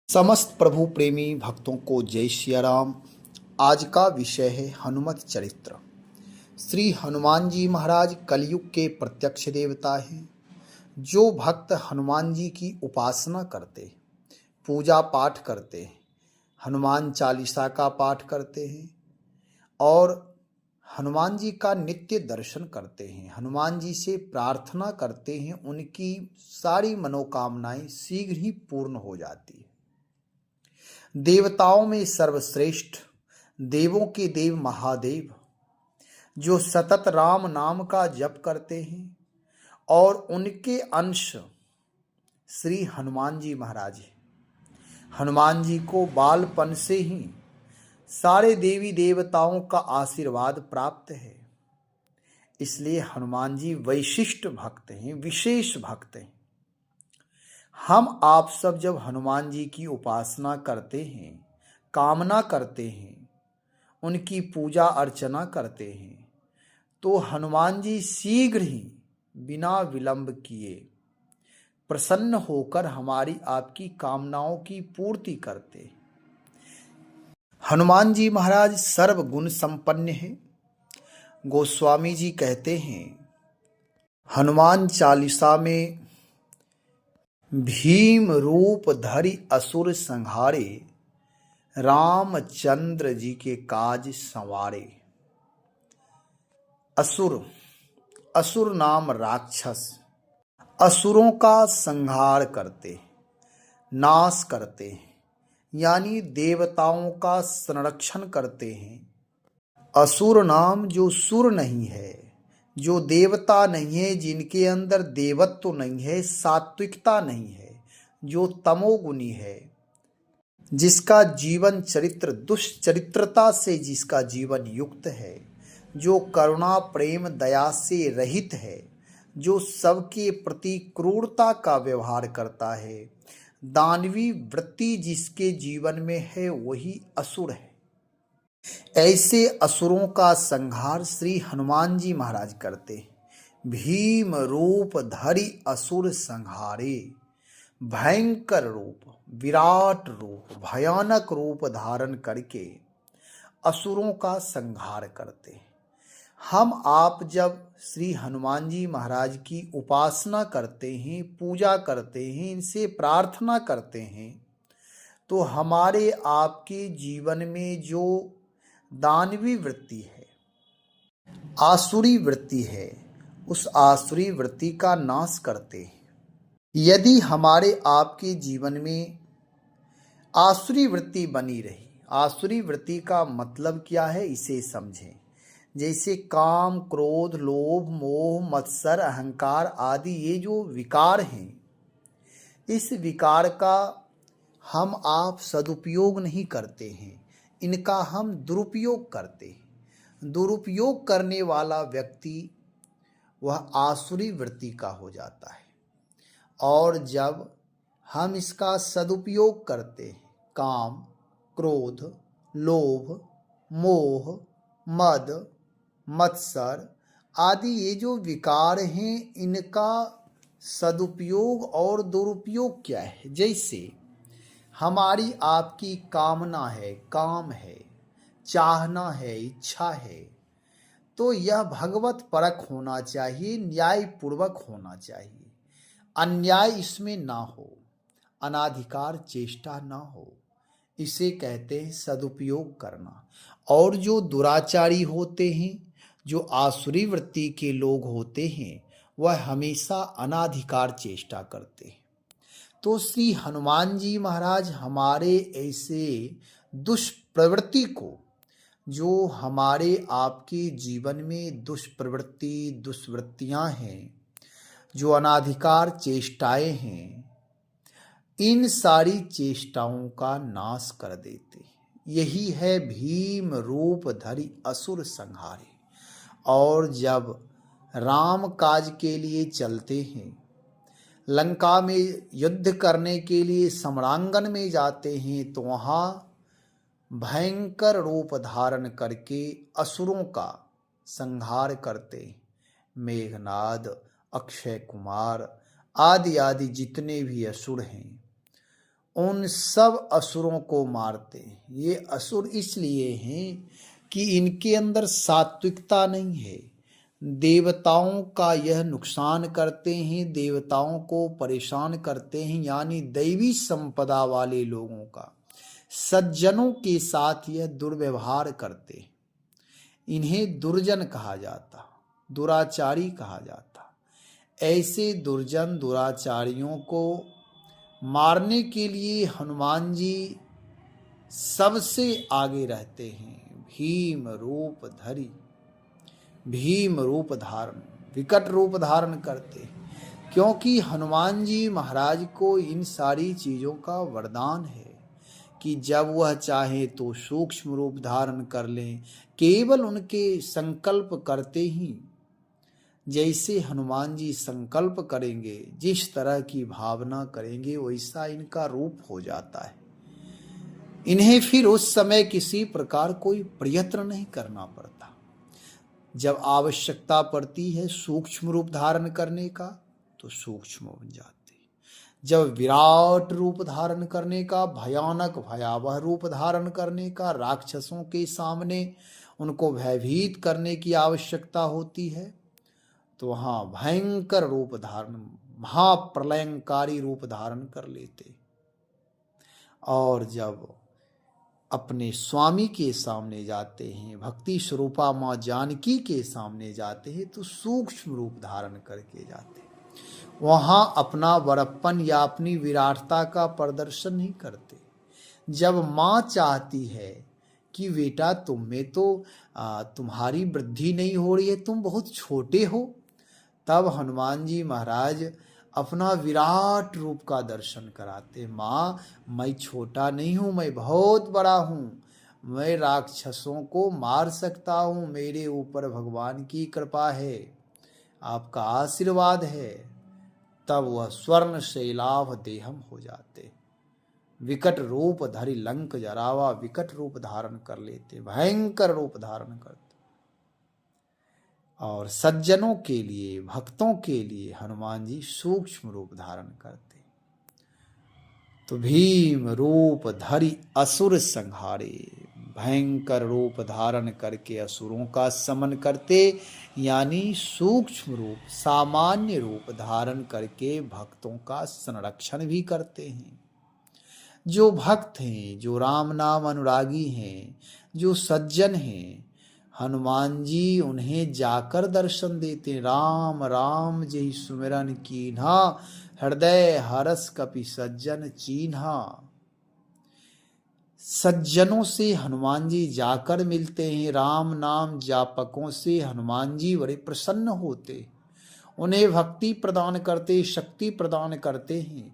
समस्त प्रभु प्रेमी भक्तों को जय सिया राम। आज का विषय है हनुमत चरित्र। श्री हनुमान जी महाराज कलयुग के प्रत्यक्ष देवता हैं। जो भक्त हनुमान जी की उपासना करते, पूजा पाठ करते हैं, हनुमान चालीसा का पाठ करते हैं और हनुमान जी का नित्य दर्शन करते हैं, हनुमान जी से प्रार्थना करते हैं, उनकी सारी मनोकामनाएं शीघ्र ही पूर्ण हो जाती है। देवताओं में सर्वश्रेष्ठ, देवों के देव महादेव, जो सतत राम नाम का जप करते हैं और उनके अंश श्री हनुमान जी महाराज हैं। हनुमान जी को बालपन से ही सारे देवी देवताओं का आशीर्वाद प्राप्त है, इसलिए हनुमान जी वैशिष्ट भक्त हैं, विशेष भक्त हैं। हम आप सब जब हनुमान जी की उपासना करते हैं, कामना करते हैं, उनकी पूजा अर्चना करते हैं, तो हनुमान जी शीघ्र ही बिना विलंब किए प्रसन्न होकर हमारी आपकी कामनाओं की पूर्ति करते हैं। हनुमान जी महाराज सर्वगुण संपन्न हैं। गोस्वामी जी कहते हैं, हनुमान चालीसा में भीम रूप धरि असुर संहारे, रामचंद्र जी के काज संवारे। असुर नाम राक्षस, असुरों का संहार करते, नाश करते, यानी देवताओं का संरक्षण करते हैं। असुर नाम जो सुर नहीं है, जो देवता नहीं है, जिनके अंदर देवत्व नहीं है, सात्विकता नहीं है, जो तमोगुणी है, जिसका जीवन चरित्र दुष्चरित्रता से जिसका जीवन युक्त है, जो करुणा प्रेम दया से रहित है, जो सबके प्रति क्रूरता का व्यवहार करता है, दानवी वृत्ति जिसके जीवन में है, वही असुर है। ऐसे असुरों का संहार श्री हनुमान जी महाराज करते। भीम रूप धरि असुर संहारे, भयंकर रूप, विराट रूप, भयानक रूप धारण करके असुरों का संहार करते। हम आप जब श्री हनुमान जी महाराज की उपासना करते हैं, पूजा करते हैं, इनसे प्रार्थना करते हैं, तो हमारे आपके जीवन में जो दानवी वृत्ति है, आसुरी वृत्ति है, उस आसुरी वृत्ति का नाश करते हैं। यदि हमारे आपके जीवन में आसुरी वृत्ति बनी रही, आसुरी वृत्ति का मतलब क्या है, इसे समझें। जैसे काम, क्रोध, लोभ, मोह, मत्सर, अहंकार आदि ये जो विकार हैं, इस विकार का हम आप सदुपयोग नहीं करते हैं, इनका हम दुरुपयोग करते हैं। दुरुपयोग करने वाला व्यक्ति वह आसुरी वृत्ति का हो जाता है, और जब हम इसका सदुपयोग करते हैं, काम, क्रोध, लोभ, मोह, मद, मत्सर आदि ये जो विकार हैं, इनका सदुपयोग और दुरुपयोग क्या है। जैसे हमारी आपकी कामना है, काम है, चाहना है, इच्छा है, तो यह भगवत परक होना चाहिए, न्यायपूर्वक होना चाहिए, अन्याय इसमें ना हो, अनाधिकार चेष्टा ना हो, इसे कहते हैं सदुपयोग करना। और जो दुराचारी होते हैं, जो आसुरी वृत्ति के लोग होते हैं, वह हमेशा अनाधिकार चेष्टा करते हैं। तो श्री हनुमान जी महाराज हमारे ऐसे दुष्प्रवृत्ति को, जो हमारे आपके जीवन में दुष्प्रवृत्ति, दुष्वृत्तियां हैं, जो अनाधिकार चेष्टाएं हैं, इन सारी चेष्टाओं का नाश कर देते। यही है भीम रूप धरि असुर संहारे। और जब राम काज के लिए चलते हैं, लंका में युद्ध करने के लिए सम्रांगण में जाते हैं, तो वहाँ भयंकर रूप धारण करके असुरों का संहार करते। मेघनाद, अक्षय कुमार आदि आदि जितने भी असुर हैं, उन सब असुरों को मारते हैं। ये असुर इसलिए हैं कि इनके अंदर सात्विकता नहीं है, देवताओं का यह नुकसान करते हैं, देवताओं को परेशान करते हैं, यानी दैवी संपदा वाले लोगों का सज्जनों के साथ यह दुर्व्यवहार करते हैं। इन्हें दुर्जन कहा जाता, दुराचारी कहा जाता। ऐसे दुर्जन दुराचारियों को मारने के लिए हनुमान जी सबसे आगे रहते हैं। भीम रूप धरी, भीम रूप धारण, विकट रूप धारण करते हैं, क्योंकि हनुमान जी महाराज को इन सारी चीजों का वरदान है कि जब वह चाहे तो सूक्ष्म रूप धारण कर लें। केवल उनके संकल्प करते ही, जैसे हनुमान जी संकल्प करेंगे, जिस तरह की भावना करेंगे, वैसा इनका रूप हो जाता है। इन्हें फिर उस समय किसी प्रकार कोई प्रयत्न नहीं करना पड़ता। जब आवश्यकता पड़ती है सूक्ष्म रूप धारण करने का तो सूक्ष्म बन जाते, जब विराट रूप धारण करने का, भयानक भयावह रूप धारण करने का, राक्षसों के सामने उनको भयभीत करने की आवश्यकता होती है, तो वहां भयंकर रूप धारण, महाप्रलयंकारी रूप धारण कर लेते। और जब अपने स्वामी के सामने जाते हैं, भक्ति स्वरूपा माँ जानकी के सामने जाते हैं, तो सूक्ष्म रूप धारण करके जाते हैं। वहां अपना बड़प्पन या अपनी विराटता का प्रदर्शन नहीं करते। जब माँ चाहती है कि बेटा तुम में तो तुम्हारी वृद्धि नहीं हो रही है, तुम बहुत छोटे हो, तब हनुमान जी महाराज अपना विराट रूप का दर्शन कराते। माँ, मैं छोटा नहीं हूँ, मैं बहुत बड़ा हूँ, मैं राक्षसों को मार सकता हूँ, मेरे ऊपर भगवान की कृपा है, आपका आशीर्वाद है। तब वह स्वर्ण शैलाभ देहम हो जाते, विकट रूप धरि लंक जरावा, विकट रूप धारण कर लेते, भयंकर रूप धारण करते। और सज्जनों के लिए, भक्तों के लिए हनुमान जी सूक्ष्म रूप धारण करते। तो भीम रूप धरि असुर संहारे, भयंकर रूप धारण करके असुरों का समन करते, यानी सूक्ष्म रूप, सामान्य रूप धारण करके भक्तों का संरक्षण भी करते हैं। जो भक्त हैं, जो राम नाम अनुरागी हैं, जो सज्जन हैं, हनुमान जी उन्हें जाकर दर्शन देते। राम राम जय सुमिरन कीन्हा, हृदय हरस कपि सज्जन चीन्हा। सज्जनों से हनुमान जी जाकर मिलते हैं, राम नाम जापकों से हनुमान जी बड़े प्रसन्न होते, उन्हें भक्ति प्रदान करते, शक्ति प्रदान करते हैं,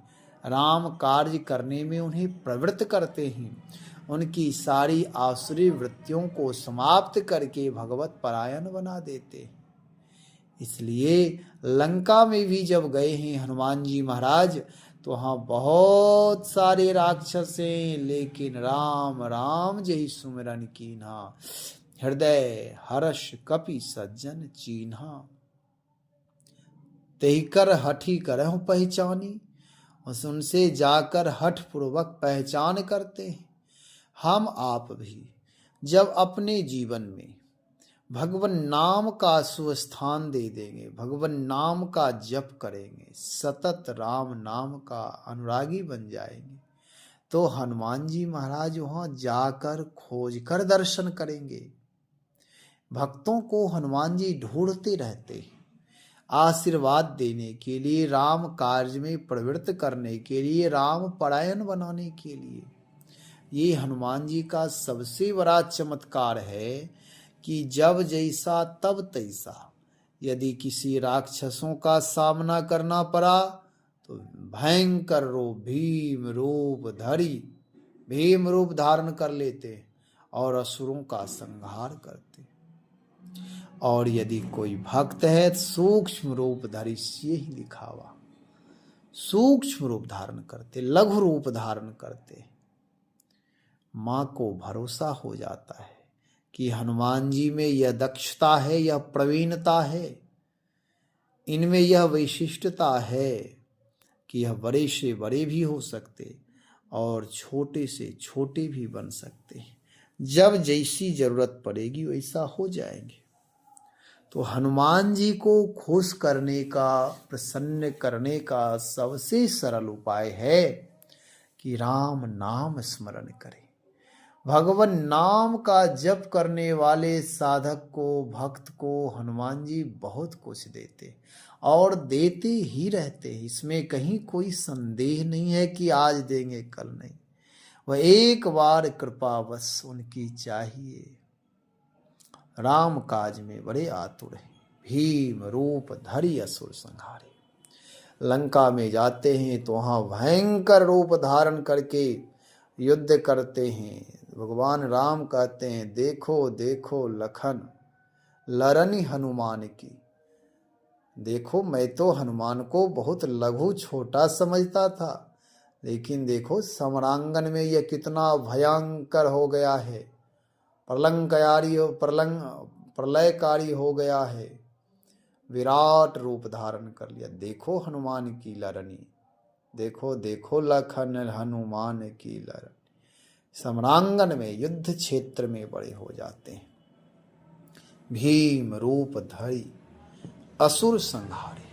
राम कार्य करने में उन्हें प्रवृत्त करते हैं, उनकी सारी आसुरी वृत्तियों को समाप्त करके भगवत परायण बना देते। इसलिए लंका में भी जब गए हैं हनुमान जी महाराज, तो वहाँ बहुत सारे राक्षस हैं, लेकिन राम राम जय सुमिरन कीन्हा, हृदय हर्ष कपि सज्जन चीन्हा। तेहि कर हठी करहु पहचानी, उनसे जाकर हठ पूर्वक पहचान करते हैं। हम आप भी जब अपने जीवन में भगवान नाम का सुस्थान दे देंगे, भगवान नाम का जप करेंगे, सतत राम नाम का अनुरागी बन जाएंगे, तो हनुमान जी महाराज वहां जाकर खोज कर दर्शन करेंगे। भक्तों को हनुमान जी ढूंढते रहते हैं, आशीर्वाद देने के लिए, राम कार्य में प्रवृत्त करने के लिए, राम परायण बनाने के लिए। ये हनुमान जी का सबसे बड़ा चमत्कार है कि जब जैसा तब तैसा। यदि किसी राक्षसों का सामना करना पड़ा तो भयंकर रूप, भीम रूप धरि, भीम रूप धारण कर लेते और असुरों का संहार करते। और यदि कोई भक्त है सूक्ष्म रूप धरि से ही दिखावा, सूक्ष्म रूप धारण करते, लघु रूप धारण करते। माँ को भरोसा हो जाता है कि हनुमान जी में यह दक्षता है, यह प्रवीणता है, इनमें यह विशिष्टता है कि यह बड़े से बड़े भी हो सकते, और छोटे से छोटे भी बन सकते हैं। जब जैसी जरूरत पड़ेगी वैसा हो जाएंगे। तो हनुमान जी को खुश करने का, प्रसन्न करने का सबसे सरल उपाय है कि राम नाम स्मरण करें। भगवान नाम का जप करने वाले साधक को, भक्त को हनुमान जी बहुत कुछ देते और देते ही रहते हैं। इसमें कहीं कोई संदेह नहीं है कि आज देंगे कल नहीं। वह एक बार कृपावश उनकी चाहिए। राम काज में बड़े आतुर हैं, भीम रूप धरि असुर संहारे। लंका में जाते हैं तो वहां भयंकर रूप धारण करके युद्ध करते हैं। भगवान राम कहते हैं, देखो देखो लखन लरनी हनुमान की। देखो, मैं तो हनुमान को बहुत लघु छोटा समझता था, लेकिन देखो समरांगन में यह कितना भयंकर हो गया है, प्रलयकारी हो गया है, विराट रूप धारण कर लिया। देखो हनुमान की लरनी, देखो देखो लखन हनुमान की लरनी। समरांगन में, युद्ध क्षेत्र में बड़े हो जाते हैं। भीम रूप धरि असुर संहारे।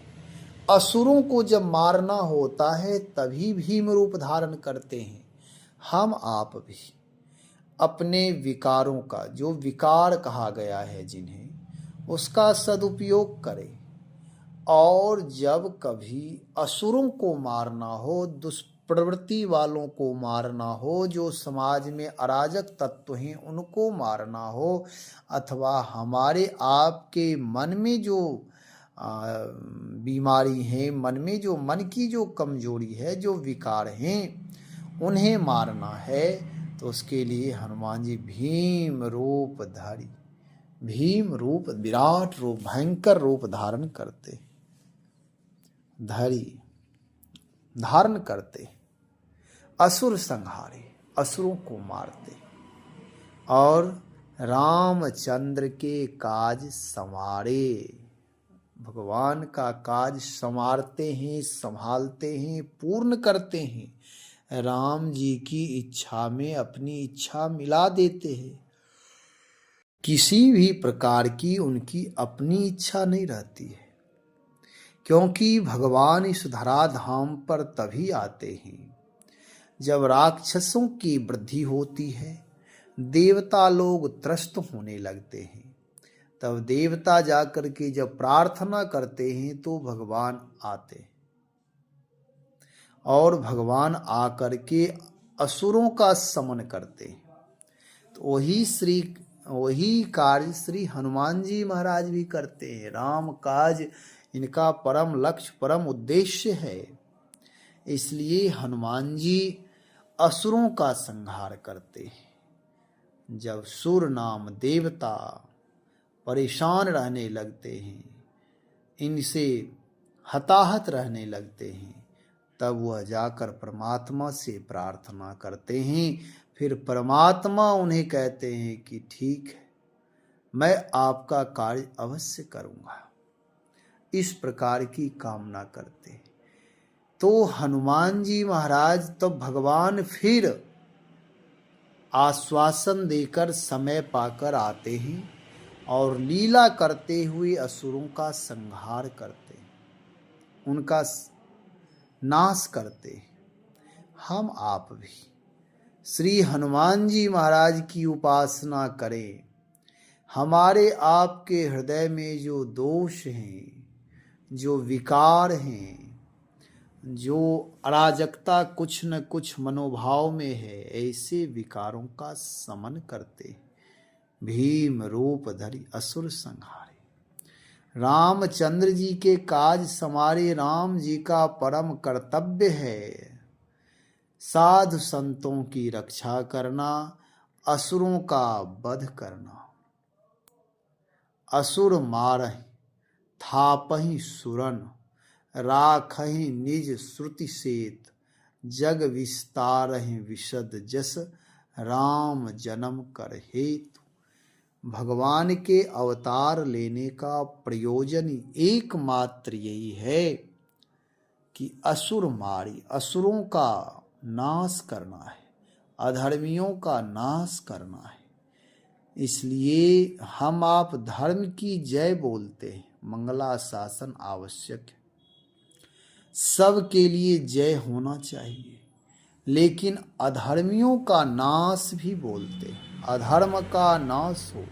असुरों को जब मारना होता है तभी भीम रूप धारण करते हैं। हम आप भी अपने विकारों का, जो विकार कहा गया है जिन्हें, उसका सदुपयोग करें। और जब कभी असुरों को मारना हो, दुष्प्रवृत्ति वालों को मारना हो, जो समाज में अराजक तत्व हैं उनको मारना हो, अथवा हमारे आपके मन में जो बीमारी है, मन में जो, मन की जो कमजोरी है, जो विकार हैं, उन्हें मारना है, तो उसके लिए हनुमान जी भीम रूप धारी, भीम रूप, विराट रूप, भयंकर रूप धारण करते, धरी धारण करते, असुर संहारे, असुरों को मारते और रामचंद्र के काज संवारे। भगवान का काज संवारते हैं, संभालते हैं, पूर्ण करते हैं। राम जी की इच्छा में अपनी इच्छा मिला देते हैं। किसी भी प्रकार की उनकी अपनी इच्छा नहीं रहती है, क्योंकि भगवान इस धराधाम पर तभी आते हैं जब राक्षसों की वृद्धि होती है, देवता लोग त्रस्त होने लगते हैं। तब देवता जाकर के जब प्रार्थना करते हैं तो भगवान आते हैं और भगवान आकर के असुरों का समन करते हैं। तो वही कार्य श्री हनुमान जी महाराज भी करते हैं। राम काज इनका परम लक्ष्य, परम उद्देश्य है। इसलिए हनुमान जी असुरों का संहार करते हैं। जब सुर नाम देवता परेशान रहने लगते हैं, इनसे हताहत रहने लगते हैं, तब वह जाकर परमात्मा से प्रार्थना करते हैं। फिर परमात्मा उन्हें कहते हैं कि ठीक है, मैं आपका कार्य अवश्य करूँगा। इस प्रकार की कामना करते हैं। तो हनुमान जी महाराज तो भगवान फिर आश्वासन देकर, समय पाकर आते हैं और लीला करते हुए असुरों का संहार करते, उनका नाश करते। हम आप भी श्री हनुमान जी महाराज की उपासना करें। हमारे आपके हृदय में जो दोष हैं, जो विकार हैं, जो अराजकता कुछ न कुछ मनोभाव में है, ऐसे विकारों का समन करते। भीम रूप धरि असुर संहारे। रामचंद्र जी के काज समारे राम जी का परम कर्तव्य है। साधु संतों की रक्षा करना, असुरों का वध करना। असुर मारहि थापहि सुरन, राखहि निज श्रुति सेत, जग विस्तारहि विशद जस, राम जन्म कर हेतु। भगवान के अवतार लेने का प्रयोजन एकमात्र यही है कि असुर मारी, असुरों का नाश करना है, अधर्मियों का नाश करना है। इसलिए हम आप धर्म की जय बोलते हैं, मंगला शासन आवश्यक है, सबके लिए जय होना चाहिए। लेकिन अधर्मियों का नाश भी बोलते हैं, अधर्म का नाश हो,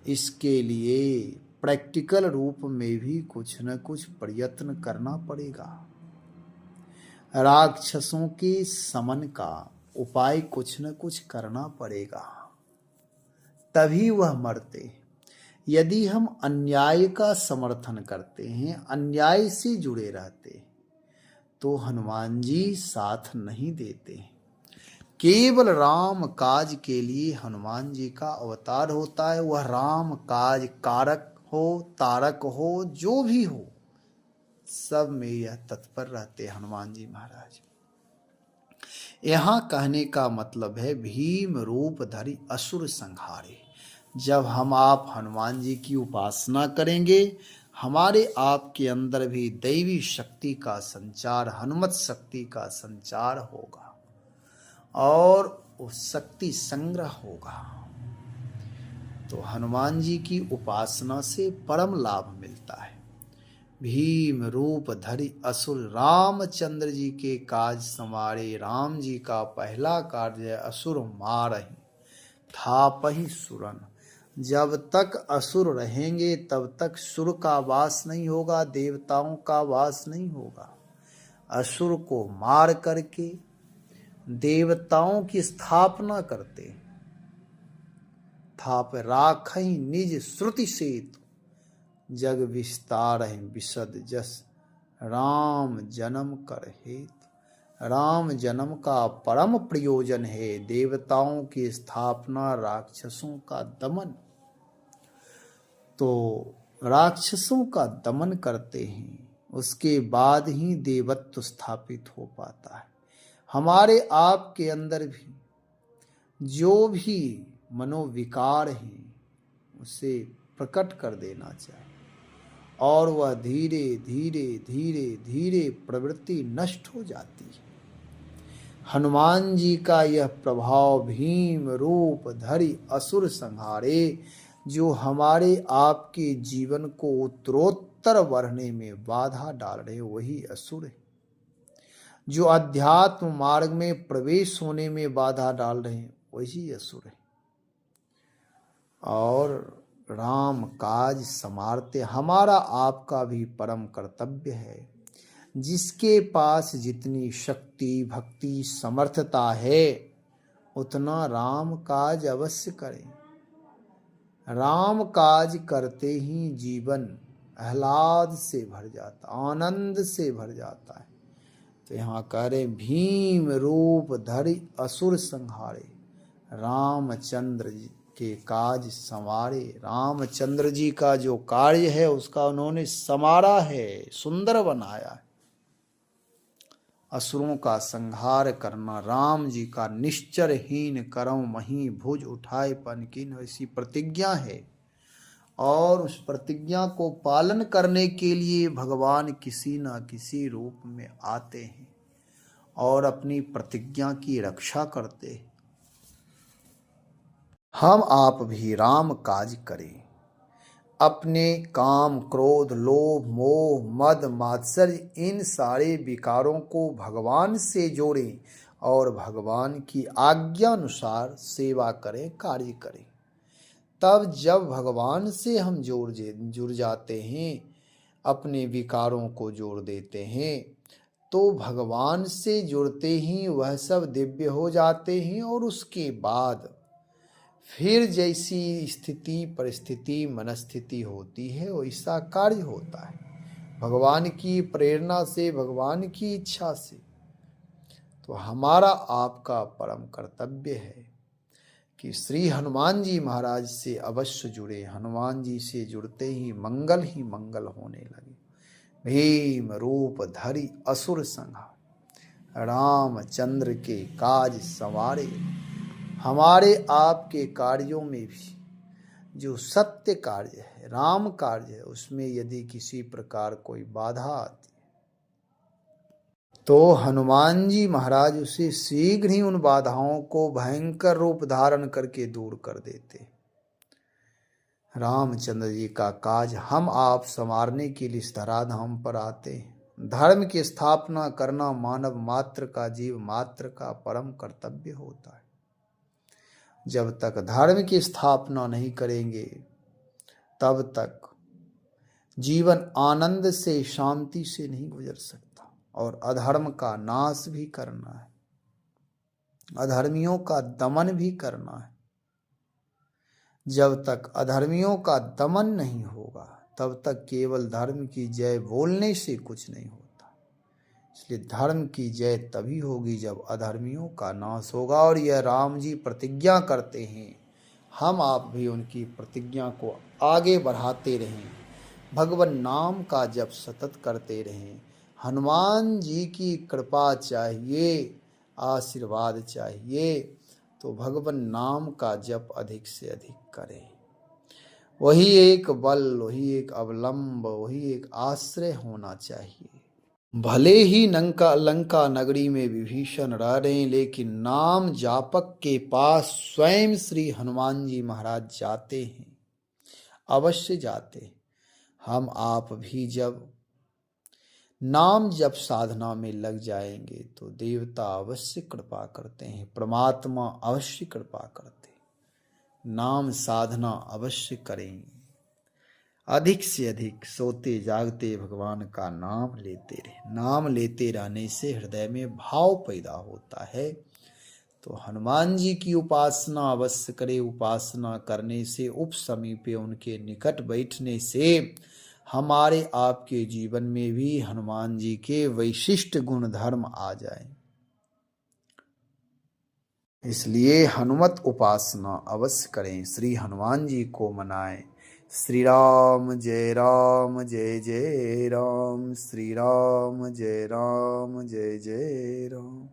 इसके लिए प्रैक्टिकल रूप में भी कुछ न कुछ प्रयत्न करना पड़ेगा। राक्षसों के समन का उपाय कुछ न कुछ करना पड़ेगा, तभी वह मरते। यदि हम अन्याय का समर्थन करते हैं, अन्याय से जुड़े रहते, तो हनुमान जी साथ नहीं देते। केवल राम काज के लिए हनुमान जी का अवतार होता है। वह राम काज कारक हो, तारक हो, जो भी हो, सब में यह तत्पर रहते हनुमान जी महाराज। यहाँ कहने का मतलब है भीम रूप धरि असुर संहारे। जब हम आप हनुमान जी की उपासना करेंगे, हमारे आपके अंदर भी दैवी शक्ति का संचार, हनुमत शक्ति का संचार होगा और वो शक्ति संग्रह होगा। तो हनुमान जी की उपासना से परम लाभ मिलता है। भीम रूप धरि असुर, रामचंद्र जी के काज संवारे। राम जी का पहला कार्य असुर मारहि थापहि सुरन। जब तक असुर रहेंगे तब तक सुर का वास नहीं होगा, देवताओं का वास नहीं होगा। असुर को मार करके देवताओं की स्थापना करते। थाप राखहि निज श्रुति सेतु, जग विस्तार विशद जस राम जन्म कर हेतु। राम जन्म का परम प्रयोजन है देवताओं की स्थापना, राक्षसों का दमन। तो राक्षसों का दमन करते हैं, उसके बाद ही देवत्व स्थापित हो पाता है। हमारे आपके अंदर भी जो भी मनोविकार है उसे प्रकट कर देना चाहिए, और वह धीरे धीरे धीरे धीरे प्रवृत्ति नष्ट हो जाती है। हनुमान जी का यह प्रभाव भीम रूप धरि असुर संहारे, जो हमारे आपके जीवन को उत्तरोत्तर बढ़ने में बाधा डाल रहे, वही असुर है। जो अध्यात्म मार्ग में प्रवेश होने में बाधा डाल रहे हैं, वही असुर है। और राम काज समारते हमारा आपका भी परम कर्तव्य है। जिसके पास जितनी शक्ति, भक्ति, समर्थता है, उतना राम काज अवश्य करें। राम काज करते ही जीवन आह्लाद से भर जाता, आनंद से भर जाता है। तो यहाँ कह रहे भीम रूप धरि असुर संहारे, रामचंद्र जी के काज संवारे। रामचंद्र जी का जो कार्य है उसका उन्होंने संवारा है, सुंदर बनाया है। असुरों का संहार करना, राम जी का निश्चरहीन करम मही भुज उठाए पन कीन, ऐसी प्रतिज्ञा है। और उस प्रतिज्ञा को पालन करने के लिए भगवान किसी न किसी रूप में आते हैं और अपनी प्रतिज्ञा की रक्षा करते हैं। हम आप भी राम काज करें, अपने काम, क्रोध, लोभ, मोह, मद, मात्सर्य, इन सारे विकारों को भगवान से जोड़ें और भगवान की आज्ञा अनुसार सेवा करें, कार्य करें। तब जब भगवान से हम जुड़ जाते हैं, अपने विकारों को जोड़ देते हैं, तो भगवान से जुड़ते ही वह सब दिव्य हो जाते हैं। और उसके बाद फिर जैसी स्थिति, परिस्थिति, मनस्थिति होती है, वैसा कार्य होता है, भगवान की प्रेरणा से, भगवान की इच्छा से। तो हमारा आपका परम कर्तव्य है कि श्री हनुमान जी महाराज से अवश्य जुड़े। हनुमान जी से जुड़ते ही मंगल होने लगे। भीम रूप धरि असुर संहार, रामचंद्र के काज संवारे। हमारे आपके कार्यों में भी जो सत्य कार्य है, राम कार्य है, उसमें यदि किसी प्रकार कोई बाधा आती है तो हनुमान जी महाराज उसे शीघ्र ही उन बाधाओं को भयंकर रूप धारण करके दूर कर देते। रामचंद्र जी का काज हम आप संवारने के लिए इस धराधाम पर आते हैं। धर्म की स्थापना करना मानव मात्र का, जीव मात्र का परम कर्तव्य होता है। जब तक धर्म की स्थापना नहीं करेंगे तब तक जीवन आनंद से, शांति से नहीं गुजर सकता। और अधर्म का नाश भी करना है, अधर्मियों का दमन भी करना है। जब तक अधर्मियों का दमन नहीं होगा तब तक केवल धर्म की जय बोलने से कुछ नहीं होता। इसलिए धर्म की जय तभी होगी जब अधर्मियों का नाश होगा। और यह राम जी प्रतिज्ञा करते हैं, हम आप भी उनकी प्रतिज्ञा को आगे बढ़ाते रहें, भगवान नाम का जप सतत करते रहें। हनुमान जी की कृपा चाहिए, आशीर्वाद चाहिए तो भगवान नाम का जप अधिक से अधिक करें। वही एक बल, वही एक अवलंब, वही एक आश्रय होना चाहिए। भले ही लंका नगरी में विभीषण रह रहे हैं, लेकिन नाम जापक के पास स्वयं श्री हनुमान जी महाराज जाते हैं, अवश्य जाते हैं। हम आप भी जब नाम जप साधना में लग जाएंगे तो देवता अवश्य कृपा करते हैं, परमात्मा अवश्य कृपा करते हैं। नाम साधना अवश्य करें, अधिक से अधिक सोते जागते भगवान का नाम लेते रहे। नाम लेते रहने से हृदय में भाव पैदा होता है। तो हनुमान जी की उपासना अवश्य करें। उपासना करने से, उपसमीपे उनके निकट बैठने से हमारे आपके जीवन में भी हनुमान जी के वैशिष्ट गुण धर्म आ जाए। इसलिए हनुमत उपासना अवश्य करें, श्री हनुमान जी को मनाएं। श्री राम जय राम जय जय राम, श्री राम जय राम जय जय राम।